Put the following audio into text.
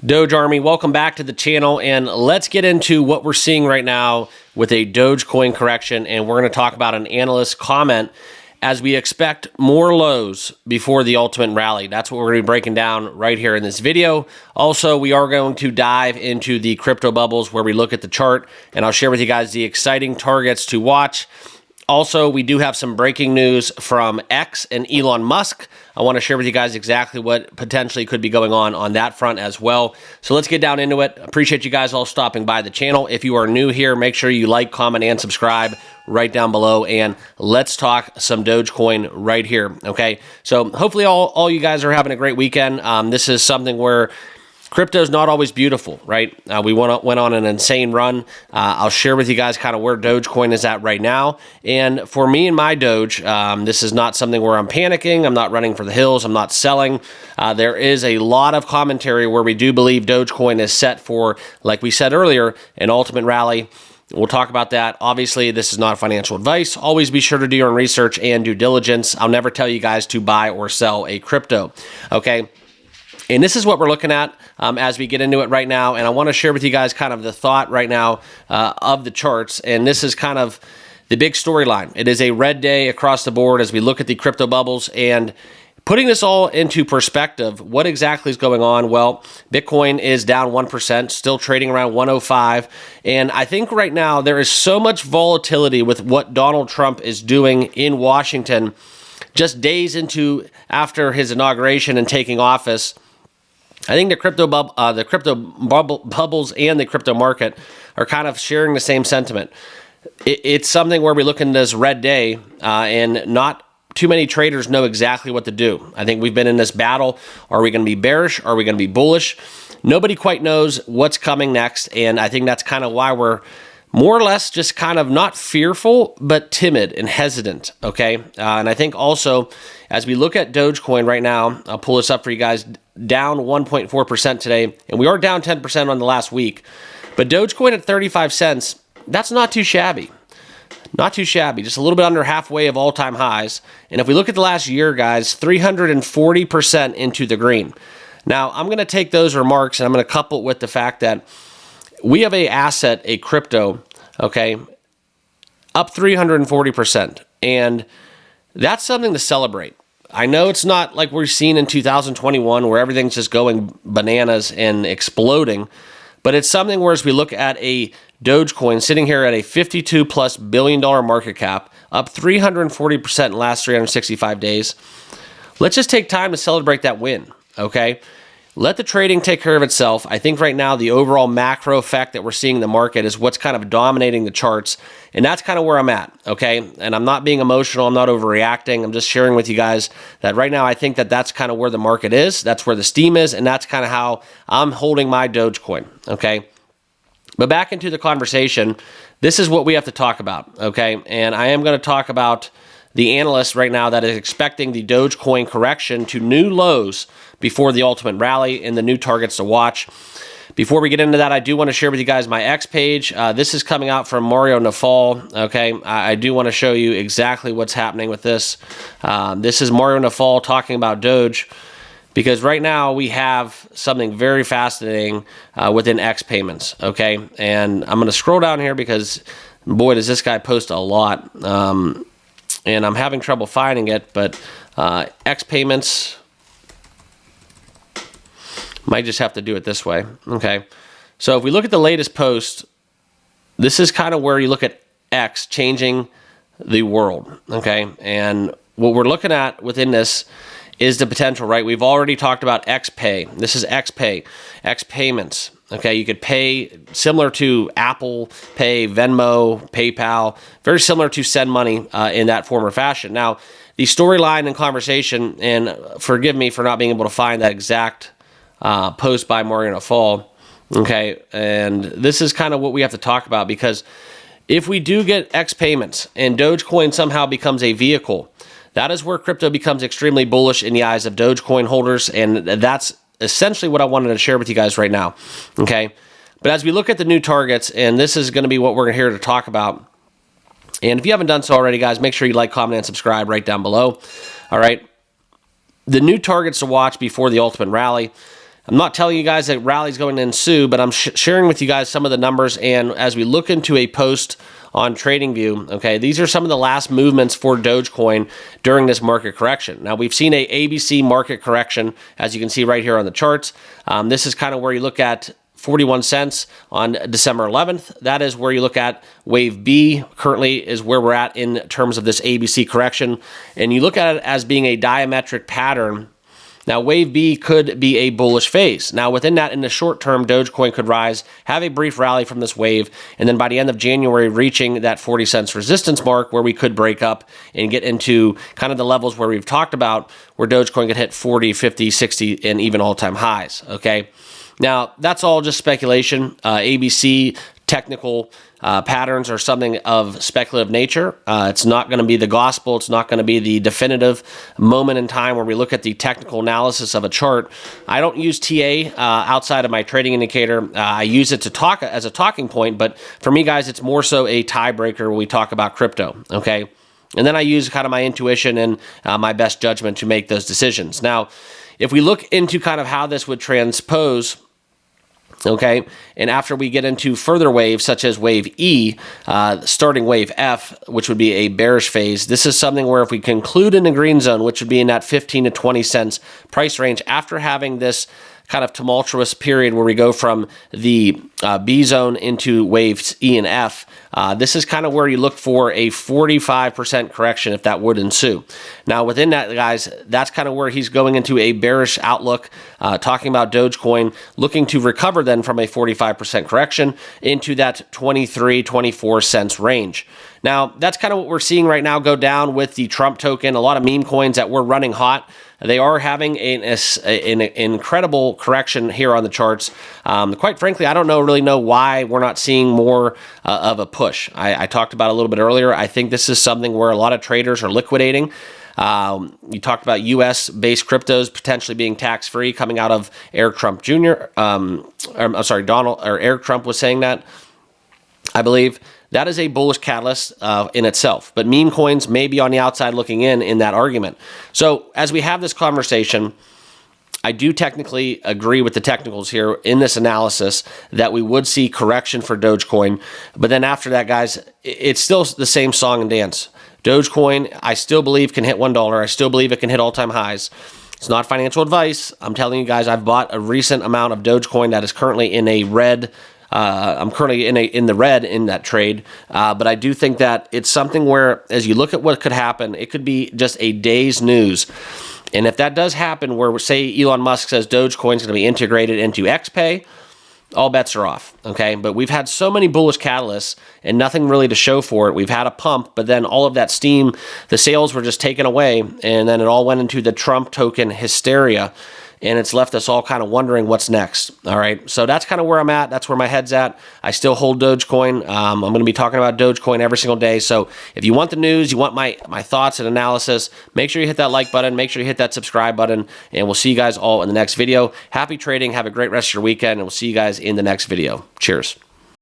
Doge Army, welcome back to the channel, and let's get into what we're seeing right now with a Dogecoin correction, and we're going to talk about an analyst comment as we expect more lows before the ultimate rally. That's what we're going to be breaking down right here in this video. Also, we are going to dive into the crypto bubbles where we look at the chart, and I'll share with you guys the exciting targets to watch. Also, we do have some breaking news from X and Elon Musk. I want to share with you guys exactly what potentially could be going on that front as well. So let's get down into it. Appreciate you guys all stopping by the channel. If you are new here, make sure you like, comment, and subscribe right down below. And let's talk some Dogecoin right here, okay? So hopefully all you guys are having a great weekend. This is something where crypto is not always beautiful, right? We went on an insane run. I'll share with you guys kind of where Dogecoin is at right now. And for me and my Doge, this is not something where I'm panicking. I'm not running for the hills. I'm not selling. There is a lot of commentary where we do believe Dogecoin is set for, like we said earlier, an ultimate rally. We'll talk about that. Obviously, this is not financial advice. Always be sure to do your own research and due diligence. I'll never tell you guys to buy or sell a crypto, okay? And this is what we're looking at as we get into it right now. And I want to share with you guys kind of the thought right now of the charts. And this is kind of the big storyline. It is a red day across the board as we look at the crypto bubbles. And putting this all into perspective, what exactly is going on? Well, Bitcoin is down 1%, still trading around 105. And I think right now there is so much volatility with what Donald Trump is doing in Washington just days after his inauguration and taking office. I think the crypto bubbles and the crypto market are kind of sharing the same sentiment. It's something where we look in this red day and not too many traders know exactly what to do. I think we've been in this battle. Are we going to be bearish? Are we going to be bullish? Nobody quite knows what's coming next, and I think that's kind of why we're more or less just kind of not fearful, but timid and hesitant, okay? And I think also, as we look at Dogecoin right now, I'll pull this up for you guys, down 1.4% today, and we are down 10% on the last week. But Dogecoin at 35 cents, that's not too shabby. Not too shabby, just a little bit under halfway of all-time highs. And if we look at the last year, guys, 340% into the green. Now, I'm going to take those remarks and I'm going to couple it with the fact that we have a asset, a crypto, okay, up 340%. And that's something to celebrate. I know it's not like we're seeing in 2021 where everything's just going bananas and exploding, but it's something where as we look at a Dogecoin sitting here at a $52+ billion market cap, up 340% in the last 365 days, let's just take time to celebrate that win, okay? Let the trading take care of itself. I think right now the overall macro effect that we're seeing in the market is what's kind of dominating the charts, and that's kind of where I'm at, okay? And I'm not being emotional. I'm not overreacting. I'm just sharing with you guys that right now I think that that's kind of where the market is. That's where the steam is, and that's kind of how I'm holding my Dogecoin, okay? But back into the conversation, this is what we have to talk about, okay? And I am going to talk about the analyst right now that is expecting the Dogecoin correction to new lows before the ultimate rally and the new targets to watch. Before we get into that, I do want to share with you guys my X page. This is coming out from Mario Nafal, okay? I do want to show you exactly what's happening with this. This is Mario Nafal talking about Doge, because right now we have something very fascinating within X payments, okay? And I'm going to scroll down here because, boy, does this guy post a lot. And I'm having trouble finding it, but X payments, might just have to do it this way, okay? So if we look at the latest post, this is kind of where you look at X changing the world, okay? And what we're looking at within this is the potential, right? We've already talked about XPAY. This is XPAY, X payments. Okay, you could pay similar to Apple Pay, Venmo, PayPal, very similar to send money in that form or fashion. Now, the storyline and conversation, and forgive me for not being able to find that exact post by Mario Nafal, okay, and this is kind of what we have to talk about, because if we do get X payments and Dogecoin somehow becomes a vehicle, that is where crypto becomes extremely bullish in the eyes of Dogecoin holders, and that's essentially what I wanted to share with you guys right now, okay? But as we look at the new targets, and this is going to be what we're here to talk about, and if you haven't done so already, guys, make sure you like, comment, and subscribe right down below, all right? The new targets to watch before the ultimate rally. I'm not telling you guys that rally's going to ensue, but I'm sharing with you guys some of the numbers. And as we look into a post on TradingView, okay, these are some of the last movements for Dogecoin during this market correction. Now, we've seen a ABC market correction, as you can see right here on the charts. This is kind of where you look at 41 cents on December 11th. That is where you look at wave B currently is where we're at in terms of this ABC correction. And you look at it as being a diametric pattern. Now, wave B could be a bullish phase. Now, within that, in the short term, Dogecoin could rise, have a brief rally from this wave, and then by the end of January, reaching that 40 cents resistance mark where we could break up and get into kind of the levels where we've talked about, where Dogecoin could hit 40, 50, 60, and even all-time highs, okay? Now, that's all just speculation. ABC technical patterns are something of speculative nature. It's not going to be the gospel. It's not going to be the definitive moment in time where we look at the technical analysis of a chart. I don't use TA outside of my trading indicator. I use it to talk as a talking point, but for me, guys, it's more so a tiebreaker when we talk about crypto, okay? And then I use kind of my intuition and my best judgment to make those decisions. Now, if we look into kind of how this would transpose, okay, and after we get into further waves such as wave E, starting wave F, which would be a bearish phase, this is something where if we conclude in the green zone, which would be in that 15 to 20 cents price range, after having this kind of tumultuous period where we go from the B zone into waves E and F, this is kind of where you look for a 45% correction if that would ensue. Now, within that, guys, that's kind of where he's going into a bearish outlook, talking about Dogecoin, looking to recover then from a 45% correction into that 23, 24 cents range. Now, that's kind of what we're seeing right now go down with the Trump token. A lot of meme coins that were running hot, they are having an incredible correction here on the charts. Quite frankly, I don't really know why we're not seeing more of a push. I talked about it a little bit earlier. I think this is something where a lot of traders are liquidating. You talked about U.S.-based cryptos potentially being tax-free coming out of Eric Trump Jr. Eric Trump was saying that, I believe. That is a bullish catalyst in itself. But meme coins may be on the outside looking in that argument. So as we have this conversation, I do technically agree with the technicals here in this analysis that we would see correction for Dogecoin. But then after that, guys, it's still the same song and dance. Dogecoin, I still believe, can hit $1. I still believe it can hit all-time highs. It's not financial advice. I'm telling you guys, I've bought a recent amount of Dogecoin that is currently in a red. I'm currently in the red in that trade, but I do think that it's something where, as you look at what could happen, it could be just a day's news. And if that does happen, where say Elon Musk says Dogecoin is going to be integrated into XPAY, all bets are off, okay? But we've had so many bullish catalysts and nothing really to show for it. We've had a pump, but then all of that steam, the sales were just taken away, and then it all went into the Trump token hysteria, and it's left us all kind of wondering what's next, all right? So that's kind of where I'm at. That's where my head's at. I still hold Dogecoin. I'm going to be talking about Dogecoin every single day. So if you want the news, you want my thoughts and analysis, make sure you hit that like button. Make sure you hit that subscribe button, and we'll see you guys all in the next video. Happy trading. Have a great rest of your weekend, and we'll see you guys in the next video. Cheers.